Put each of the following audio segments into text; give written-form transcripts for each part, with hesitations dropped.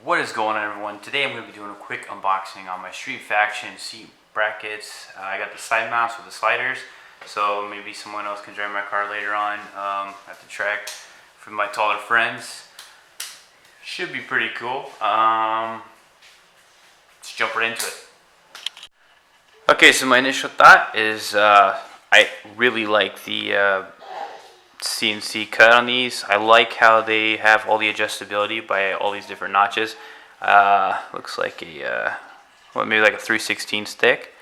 What is going on, everyone? Today I'm going to be doing a quick unboxing on my Street Faction seat brackets. I got the side mounts with the sliders, so maybe someone else can drive my car later on at the track for my taller friends. Should be pretty cool. Let's jump right into it. Okay, so my initial thought is I really like the CNC cut on these. I like how they have all the adjustability by all these different notches. Looks like a maybe like a 3/16 stick.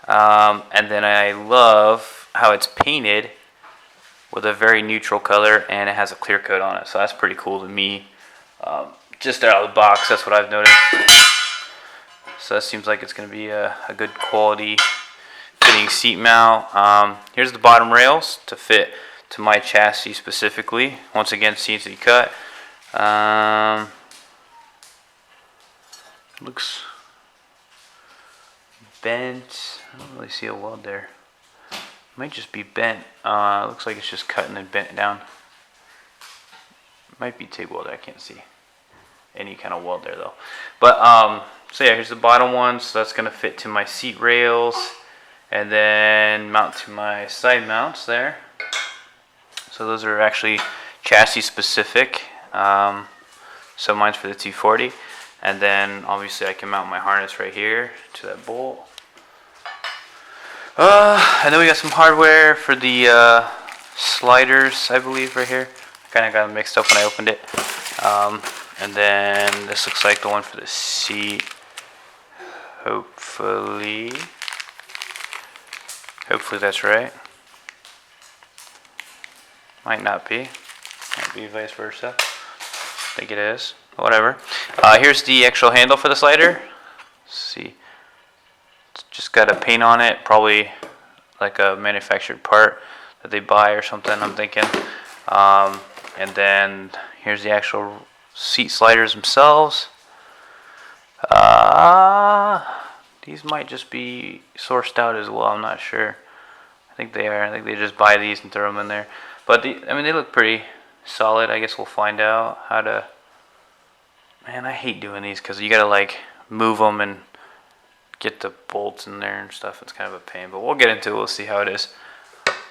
And then I love how it's painted with a very neutral color and it has a clear coat on it. So that's pretty cool to me. Just out of the box, that's what I've noticed. So that seems like it's going to be a good quality fitting seat mount. Here's the bottom rails to fit to my chassis specifically. Once again, CNC cut. Looks bent. I don't really see a weld there. Might just be bent. Looks like it's just cut and then bent down. Might be TIG weld. I can't see any kind of weld there though. But so yeah, here's the bottom one. So that's gonna fit to my seat rails and then mount to my side mounts there. So those are actually chassis specific. So mine's for the 240. And then obviously I can mount my harness right here to that bolt. And then we got some hardware for the sliders, I believe, right here. I kind of got them mixed up when I opened it. And then this looks like the one for the seat. Hopefully that's right. Might not be. Might be vice versa. I think it is. Whatever. Here's the actual handle for the slider. Let's see. It's just got a paint on it. Probably like a manufactured part that they buy or something, I'm thinking. And then here's the actual seat sliders themselves. These might just be sourced out as well. I'm not sure. I think they are. I think they just buy these and throw them in there. But I mean, they look pretty solid. I guess we'll find out how to. Man, I hate doing these because you gotta like move them and get the bolts in there and stuff. It's kind of a pain, but we'll get into it. We'll see how it is.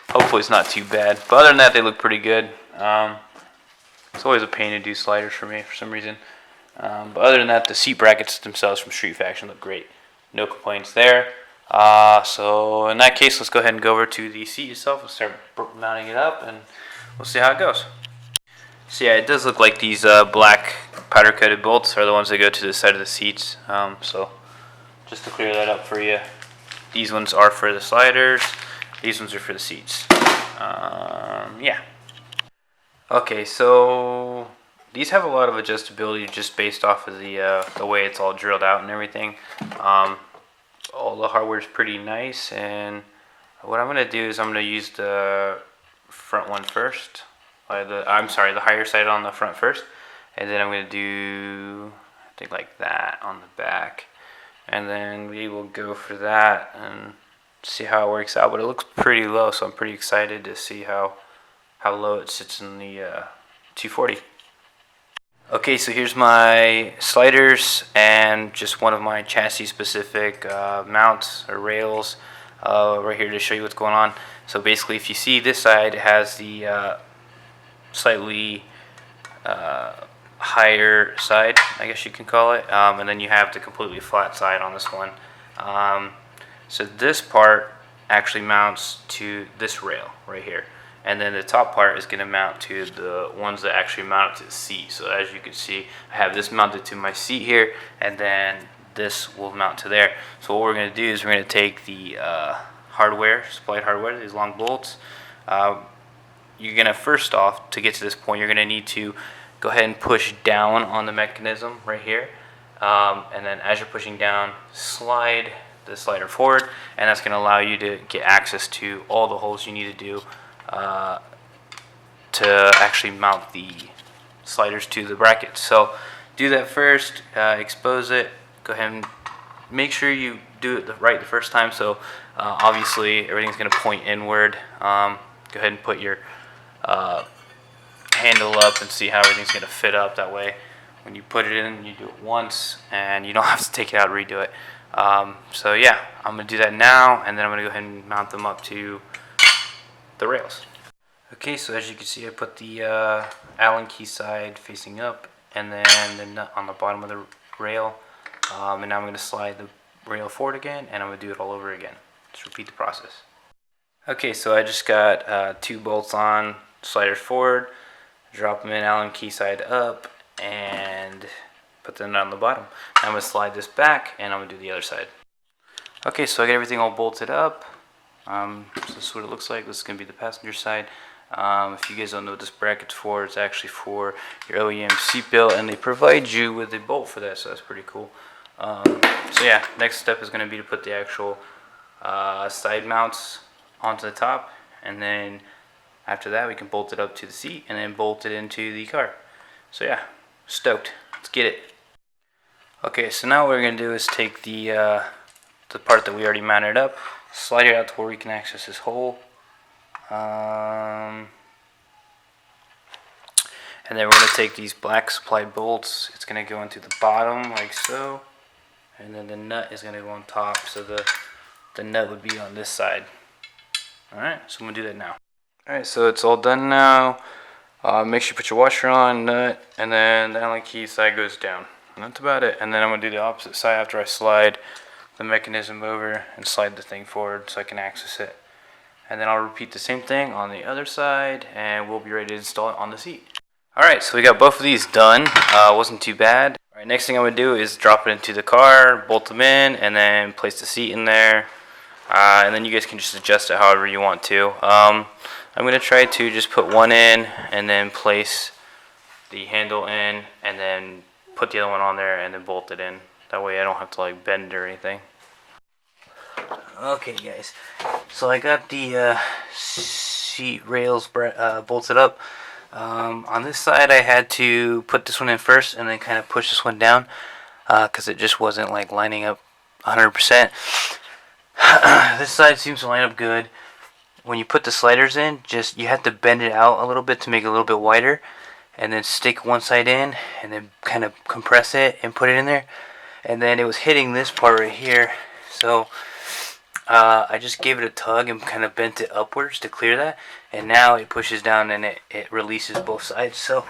Hopefully, it's not too bad. But other than that, they look pretty good. It's always a pain to do sliders for me for some reason. But other than that, the seat brackets themselves from Street Faction look great. No complaints there. So in that case, let's go ahead and go over to the seat itself and start mounting it up, and we'll see how it goes. So yeah, it does look like these black powder coated bolts are the ones that go to the side of the seats. So just to clear that up for you, these ones are for the sliders, these ones are for the seats. Yeah. Okay, so these have a lot of adjustability just based off of the way it's all drilled out and everything. All the hardware is pretty nice, and what I'm gonna do is I'm gonna use the front one first. The higher side on the front first, and then I'm gonna do I think like that on the back, and then we will go for that and see how it works out. But it looks pretty low, so I'm pretty excited to see how low it sits in the 240. Okay, so here's my sliders and just one of my chassis specific mounts or rails right here to show you what's going on. So basically, if you see this side, it has the slightly higher side, I guess you can call it, and then you have the completely flat side on this one. So this part actually mounts to this rail right here. And then the top part is going to mount to the ones that actually mount to the seat. So as you can see, I have this mounted to my seat here, and then this will mount to there. So what we're going to do is we're going to take the hardware, supplied hardware, these long bolts. You're going to, first off, to get to this point, you're going to need to go ahead and push down on the mechanism right here. And then as you're pushing down, slide the slider forward, and that's going to allow you to get access to all the holes you need to do to actually mount the sliders to the brackets. So do that first, expose it, go ahead and make sure you do it right the first time. So obviously everything's going to point inward. Go ahead and put your handle up and see how everything's going to fit up. That way when you put it in, you do it once, and you don't have to take it out and redo it. So yeah, I'm going to do that now, and then I'm going to go ahead and mount them up to the rails. Okay, so as you can see, I put the Allen key side facing up, and then the nut on the bottom of the rail. And now I'm going to slide the rail forward again, and I'm going to do it all over again. Just repeat the process. Okay, so I just got 2 bolts on, sliders forward, drop them in, Allen key side up, and put the nut on the bottom. Now I'm going to slide this back, and I'm going to do the other side. Okay, so I got everything all bolted up. So this is what it looks like. This is going to be the passenger side. If you guys don't know what this bracket's for, it's actually for your OEM seatbelt, and they provide you with a bolt for that, so that's pretty cool. So yeah, next step is going to be to put the actual side mounts onto the top, and then after that we can bolt it up to the seat and then bolt it into the car. So yeah, stoked. Let's get it. Okay, so now what we're going to do is take the part that we already mounted up, slide it out to where we can access this hole. And then we're going to take these black supply bolts. It's going to go into the bottom like so, and then the nut is going to go on top, so the nut would be on this side. Alright, so I'm going to do that now. Alright, so it's all done now. Make sure you put your washer on, nut, and then the Allen key side goes down. And that's about it. And then I'm going to do the opposite side after I slide the mechanism over and slide the thing forward so I can access it. And then I'll repeat the same thing on the other side, and we'll be ready to install it on the seat. Alright, so we got both of these done. Wasn't too bad. Alright, next thing I'm going to do is drop it into the car, bolt them in, and then place the seat in there. And then you guys can just adjust it however you want to. I'm going to try to just put one in and then place the handle in and then put the other one on there and then bolt it in. That way I don't have to like bend or anything. Okay guys, so I got the seat rails bolted up. On this side I had to put this one in first and then kind of push this one down because it just wasn't like lining up 100%. This side seems to line up good. When you put the sliders in, just you have to bend it out a little bit to make it a little bit wider, and then stick one side in and then kind of compress it and put it in there. And then it was hitting this part right here, so I just gave it a tug and kind of bent it upwards to clear that, and now it pushes down and it releases both sides. So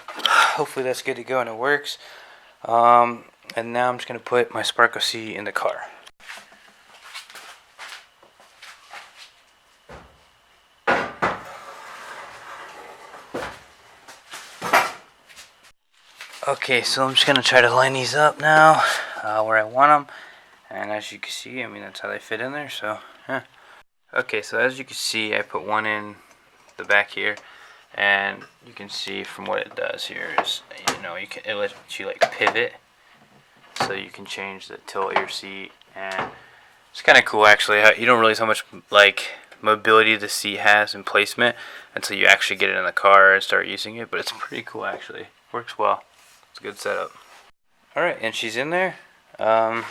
hopefully that's good to go and it works. And now I'm just going to put my Sparko seat in the car. Okay, so I'm just going to try to line these up now where I want them. And as you can see, I mean, that's how they fit in there, so, yeah. Okay, so as you can see, I put one in the back here. And you can see from what it does here is, you know, it lets you, like, pivot. So you can change the tilt of your seat. And it's kind of cool, actually. You don't realize how much, like, mobility the seat has and placement until you actually get it in the car and start using it. But it's pretty cool, actually. Works well. It's a good setup. Alright, and she's in there. I'm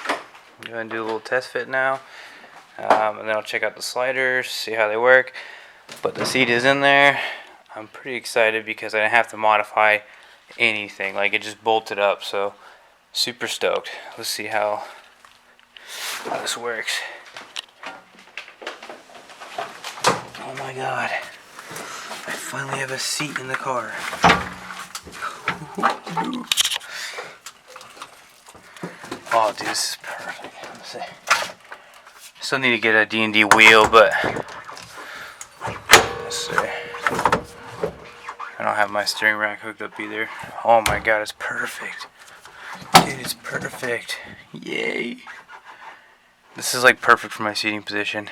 going to do a little test fit now. And then I'll check out the sliders, see how they work. But the seat is in there. I'm pretty excited because I didn't have to modify anything. Like, it just bolted up, so super stoked. Let's see how this works. Oh my god. I finally have a seat in the car. Oh, dude, this is perfect. Let's see. Still need to get a D&D wheel, but let's see. I don't have my steering rack hooked up either. Oh my god, it's perfect. Dude, it's perfect. Yay. This is like perfect for my seating position.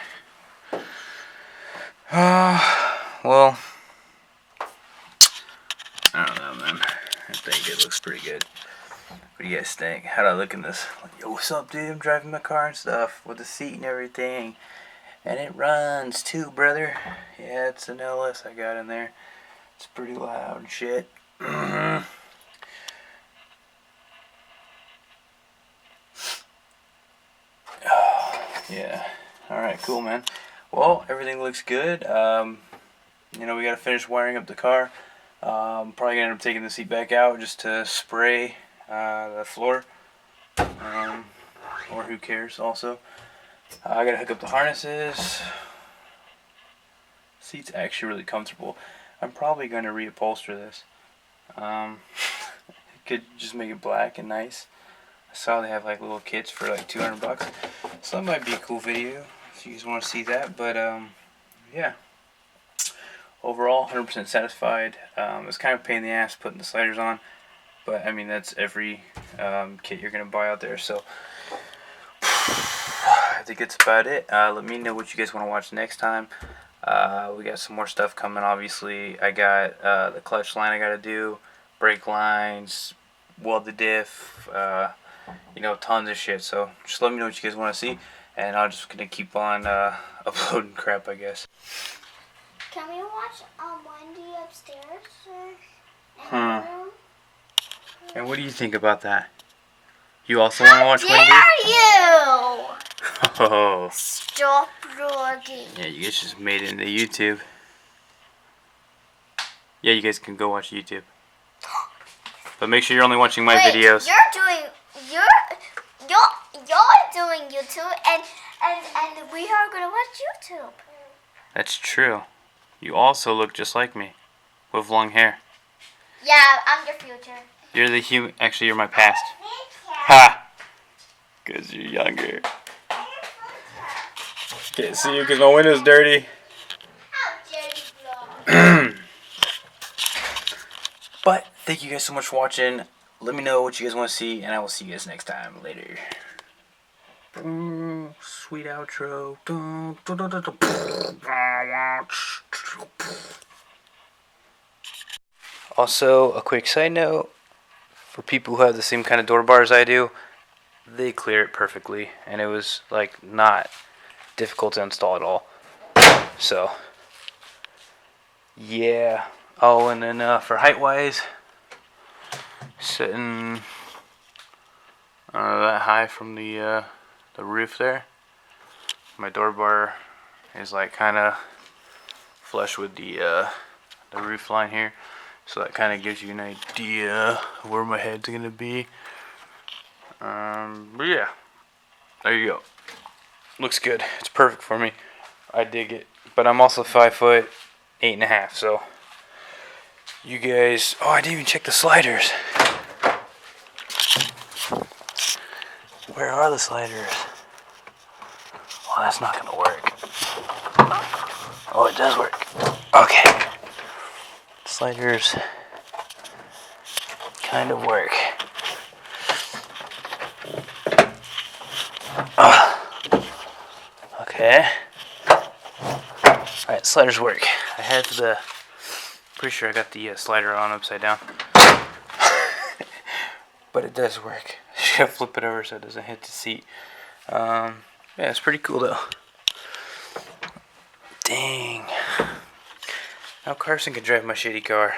Well, I don't know, man. I think it looks pretty good. What do you guys think? How do I look in this? Like, yo, what's up, dude? I'm driving my car and stuff with the seat and everything. And it runs too, brother. Yeah, it's an LS I got in there. It's pretty loud and shit. Yeah. Alright, cool, man. Well, everything looks good. You know, we gotta finish wiring up the car. Probably gonna end up taking the seat back out just to spray the floor. Or who cares also. I gotta hook up the harnesses. Seat's actually really comfortable. I'm probably going to reupholster this. Could just make it black and nice. I saw they have like little kits for like $200, so that might be a cool video if you guys want to see that. But yeah, overall 100% satisfied. It's kind of a pain in the ass putting the sliders on, but I mean that's every kit you're gonna buy out there. So I think that's about it. Let me know what you guys want to watch next time. We got some more stuff coming. Obviously, I got the clutch line I gotta do, brake lines, weld the diff, you know, tons of shit. So just let me know what you guys want to see, and I'm just gonna keep on uploading crap, I guess. Can we watch Wendy upstairs in the room? And what do you think about that? You also want to watch Wendy? How dare you! Oh. Stop vlogging. Yeah, you guys just made it into YouTube. Yeah, you guys can go watch YouTube. But make sure you're only watching my videos. You're doing YouTube and we are gonna watch YouTube. That's true. You also look just like me, with long hair. Yeah, I'm your future. You're the human. Actually, you're my past. Ha! Because you're younger. Can't see you because my window's dirty. How dare you vlog? But thank you guys so much for watching. Let me know what you guys want to see, and I will see you guys next time. Later. Sweet outro. Also, a quick side note. For people who have the same kind of door bar as I do, they clear it perfectly. And it was, like, not difficult to install at all. So, yeah. Oh, and then for height-wise, sitting that high from the roof there. My door bar is like kind of flush with the roof line here, so that kind of gives you an idea of where my head's gonna be. But yeah, there you go. Looks good. It's perfect for me. I dig it. But I'm also 5'8.5", so you guys. Oh, I didn't even check the sliders. Where are the sliders? Well, that's not gonna work. Oh, it does work. Okay. Sliders kind of work. Okay. Alright, sliders work. I have the. Pretty sure I got the slider on upside down. But it does work. You gotta flip it over so it doesn't hit the seat. Yeah, it's pretty cool though. Dang. Now Carson can drive my shitty car.